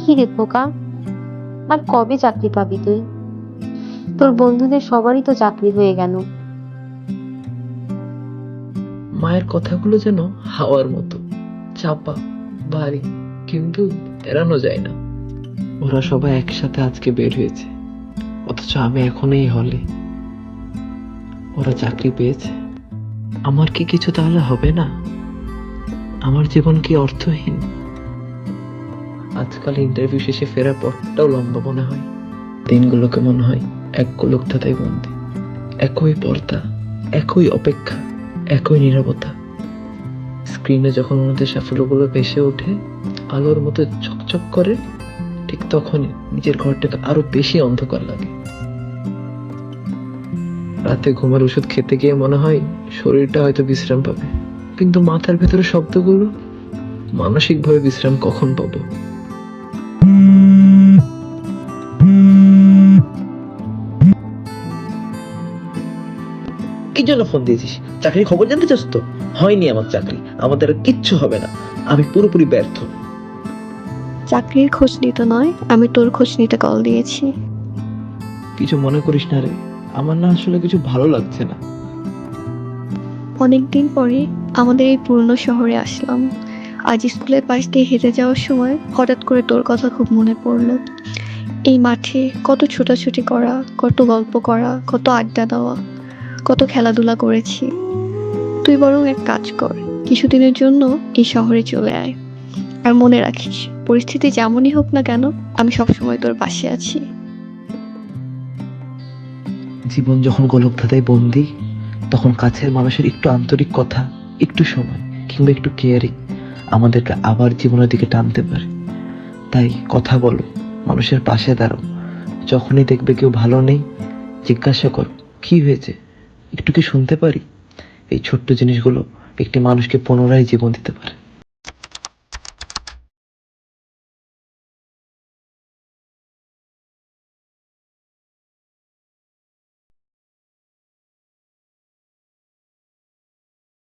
কি রে খোকা, আর কবে চাকরি পাবি তুই? তোর বন্ধুদের সবারই তো চাকরি হয়ে গেল। মায়ের কথাগুলো যেন হাওয়ার মতো, চাপা, ভারী, কিন্তু এড়ানো যায় না। ওরা সবাই একসাথে আজকে বের হয়েছে, অথচ আমি এখনো এই হলে। ওরা চাকরি পেয়েছে, আমার কি কিছু তাহলে হবে না? আমার জীবন কি অর্থহীন? আজকাল ইন্টারভিউ শেষে ফেরার পরটাও লম্বা মনে হয়। দিনগুলোকে মনে হয় এক গোলকধাঁধায় বন্দি। একই পর্দা, একই অপেক্ষা, একই নীরবতা। স্ক্রিনে যখন ওনাদের সাফল্যগুলো ভেসে ওঠে, আলোর মতো চকচক করে, ঠিক তখনই নিজের ঘরটাকে আরো বেশি অন্ধকার লাগে। রাতে ঘুমের ওষুধ খেতে গিয়ে মনে হয় শরীরটা হয়তো বিশ্রাম পাবে, কিন্তু মাথার ভেতরে শব্দগুলো, মানসিকভাবে বিশ্রাম কখন পাবো? কি জন্য ফোন দিয়েছিস? চাকরির খবর জানতে চাস তো? হয়নি আমার চাকরি, আমাদের আর কিচ্ছু হবে না, আমি পুরোপুরি ব্যর্থ। চাকরির খোঁজ নিতে নয়, আমি তোর খোঁজ নিতে কল দিয়েছি। কিছু মনে করিস না রে, আমার না আসলে কিছু ভালো লাগছে না। অনেকদিন পরে আমাদের এই পুরনো শহরে আসলাম। আজ স্কুলের পাশ দিয়ে হেঁটে যাওয়ার সময় হঠাৎ করে তোর কথা খুব মনে পড়লো। এই মাঠে কত ছোটাছুটি করা, কত গল্প করা, কত আড্ডা দেওয়া, কত খেলাধুলা করেছি। তুই বরং এক কাজ কর, কিছুদিনের জন্য এই শহরে চলে আয়। আর মনে রাখিস, পরিস্থিতি যেমনই হোক না কেন, আমি সবসময় তোর পাশে আছি। জীবন যখন গোলকধাঁধায় বন্দি, তখন কাছের মানুষের একটু আন্তরিক কথা, একটু সময়, কিংবা একটু কেয়ারিং আমাদেরকে আবার জীবনের দিকে টানতে পারে। তাই কথা বলো, মানুষের পাশে দাঁড়াও। যখনই দেখবে কেউ ভালো নেই, জিজ্ঞাসা করো কি হয়েছে, একটু কি শুনতে পারি? এই ছোট্ট জিনিসগুলো একটি মানুষকে পুনরায় জীবন দিতে পারে।